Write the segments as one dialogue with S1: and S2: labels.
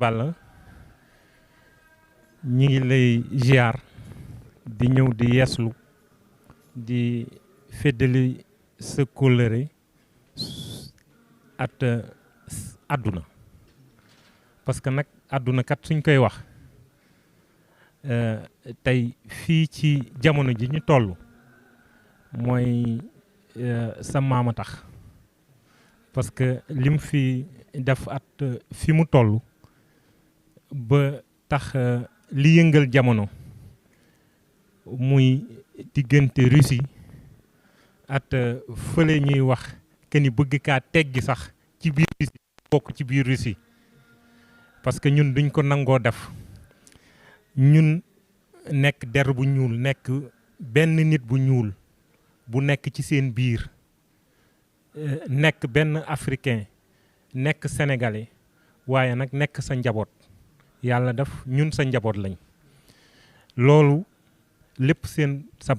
S1: Balla ñi ngi lay ziar di ñëw di yeeslu di feddali sa kóllëre at àdduna parce que nag àdduna kat suñ koy wax tey fii ci jamono ji ñu toll mooy sa maama tax parce que lim fi def at fi mu toll ba tax li yëngal jamono muy diggante Russie at fële ñuy wax que ni bëgg kaa teggi sax ci biir Russie bokk ci biir Russie parce que ñun duñ ko nangoo def ñun nekk der bu ñuul nekk benn nit bu ñuul bu nekk ci seen biir nekk benn africain nekk sénégalais waaye nag nekk sa njaboot yàlla def ñun sa njaboot lañ loolu lépp sa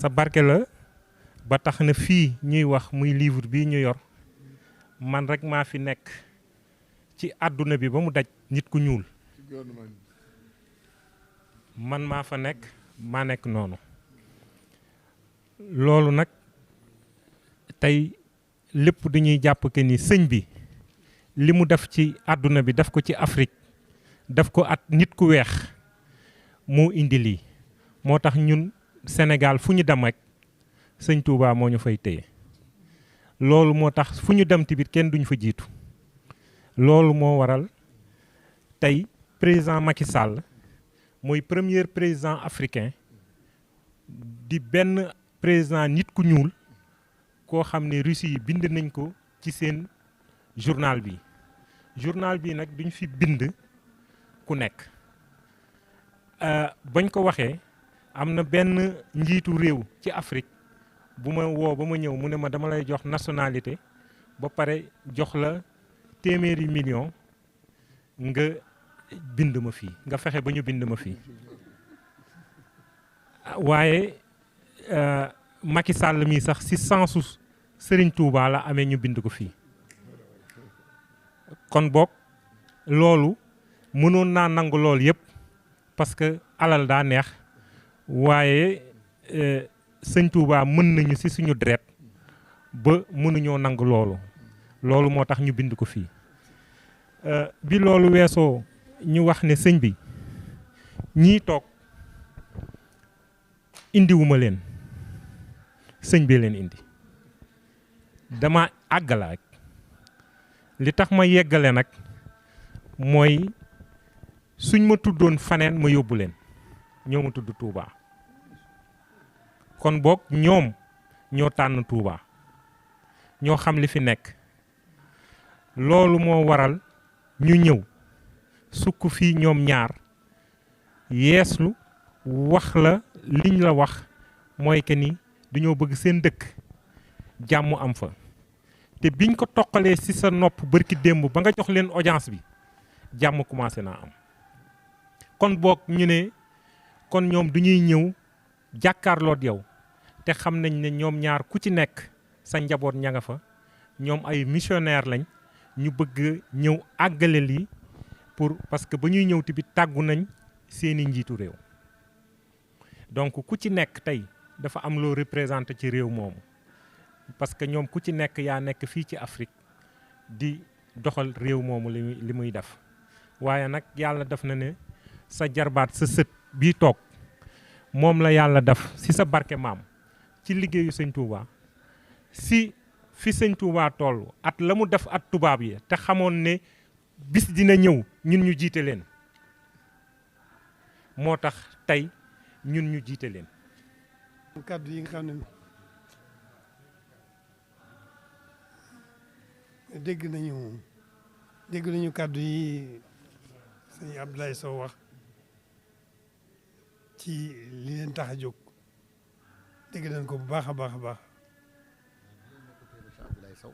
S1: barke la ba tax na fii ñuy wax muy livre bii ñu yor man rek maa fi nekk ci àdduna bi ba mu daj nit ku ñuul man maa fa nekk noonu loolu nag tey lépp dañuy jàpp que ni sëñ bi li mu def ci àdduna bi def ko ci Afrique def ko at nit ku weex moo indi lii moo tax ñun Sénégal fu ñu dem rek sëñ Touba moo ñu fay téye loolu moo tax fu ñu dem tamit kenn duñu fa jiitu loolu moo waral tey président Macky Sall mooy premier président africain di benn président nit ku ñuul koo xam ne Russie yi bind nañ ko ci seen journal bi nag duñ fi bind ku nekk bañ ko waxee am na benn njiitu réew ci Afrique bu ma woo ba ma ñëw mu ne ma dama lay jox nationalité ba pare jox la téeméeri million nga bind ma fii nga fexe ba ñu bind ma fii waaye Macky Sall mii sax si sensu Serigne Touba la amee ñu bind ko fii kon boog loolu mënoon naa nangu loolu yëpp parce que alal daa neex waaye sëñ Touba mën nañu ci suñu deret ba mënuñoo nangu loolu moo tax ñu bind ko fii bi loolu weesoo ñu wax ne sëñ bi ñii toog indiwuma leen sëñ bi leen indi dama àggala rek li tax ma yeggale nag mooy suñ ma tuddoon faneen ma yóbbu leen ñoo ma tudd Touba kon boog ñoom ñoo tànn Touba ñoo xam li fi nekk loolu moo waral ñu ñëw sukk fii ñoom ñaar yeeslu wax la liñ la wax mooy que ni dañoo bëgg seen dëkk jàmm am fa te biñ ko toqalee ci sa nopp bërki démb ba nga jox leen audience bi jàmm commencé naa am kon boog ñu ne kon ñoom du ñuy ñëw jàkkaarloot yow te xam nañ ne ñoom ñaar ku ci nekk sa njaboot ña nga fa ñoom ay missionnaire lañ ñu bëgg ñëw àggale lii parce que ba ñuy ñëw tamit tàggu nañ seeni njiitu réew donc ku ci nekk tey dafa am loo représenté ci réew moomu parce que ñoom ku ci nekk yaa nekk fii ci Afrique di doxal réew moomu li muy def waaye nag yàlla def na ne sa jarbaat sa sët bii toog moom la yàlla def ci sa barke maam ci liggéeyu sëñ Touba si fi sëñ Touba toll at la mu def at tubaab yi te xamoon ne bis dina ñëw ñun ñu jiite leen moo tax tey ñun ñu jiite leen.
S2: kàddu yi nga xam ne dégg nañu kàddu yi sëñ Abdoulaye Sow wax ci li leen tax a jóg dégg nañ ko bu baax a baax a baax.
S3: Abdoulaye Sow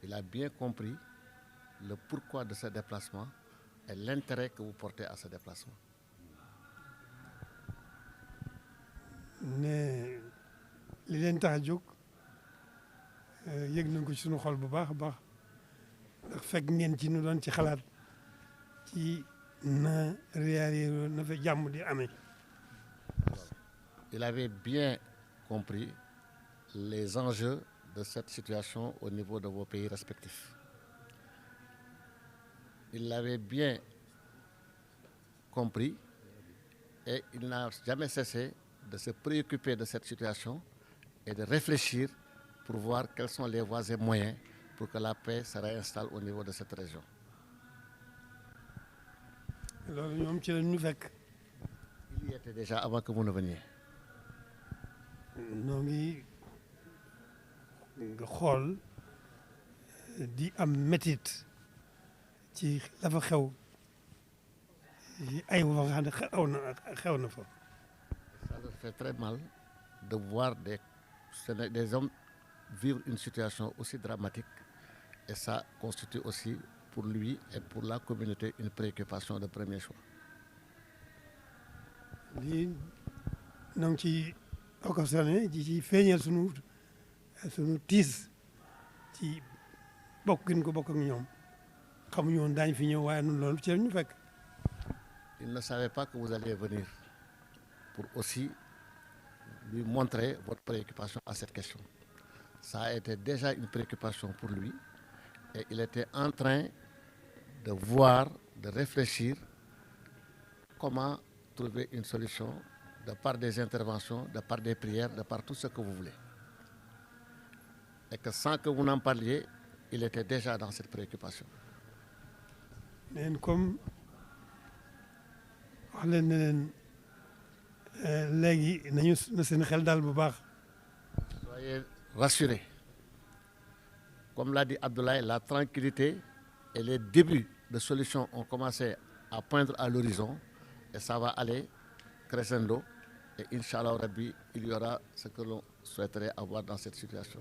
S3: il a bien compris le pourquoi de ce déplacement et l'intérêt que vous portez à ce déplacement.
S2: ne li leen tax a jóg yëg nañ ko ci suñu xol bu baax a baax ndax fekk ngeen ci nu doon ci xalaat ci na réalité na fa jàmm di amee.
S3: Il avait bien compris les enjeux de cette situation au niveau de vos pays respectifs. Il l'avait bien compris et il n'a jamais cessé de se préoccuper de cette situation et de réfléchir pour voir quelles sont les voies et moyens pour que la paix se réinstalle au niveau de cette région.
S2: loolu ñoom ci la ñu fekk.
S3: Il y était déjà avant que vous ne veniez.
S2: noo ngi nga xool di am métit ci la fa xew ay wa nga xam ne xew na fa.
S3: Ça me fait très mal de voir des hommes vivre une situation aussi dramatique et ça constitue aussi pour lui et pour la communauté une préoccupation de premier choix.
S2: lii ñoo ngi ci occasionné ci feeñal sunu tiis ci bokk gi ñu ko bokk ak ñoom xamuñu woon daañu fi ñëw waaye ñun loolu ci la ñu fekk.
S3: Il ne savait pas que vous alliez venir pour aussi lui montrer votre préoccupation à cette question. Ça a été déjà une préoccupation pour lui et il était en train de voir, de réfléchir comment trouver une solution de par des interventions, de par des prières, de par tout ce que vous voulez. Et que sans que vous n'en parliez, il était déjà dans cette préoccupation.
S2: neen comme wax leen ne leen léegi nañu na seen xel daal bu baax.
S3: Soyez rassurés. Comme l'a dit Abdoulaye, la tranquillité et les débuts de solutions ont commencé à poindre à l'horizon et ça va aller crescendo et Inch'Allah Rabbi, il y aura ce que l'on souhaiterait avoir dans cette situation.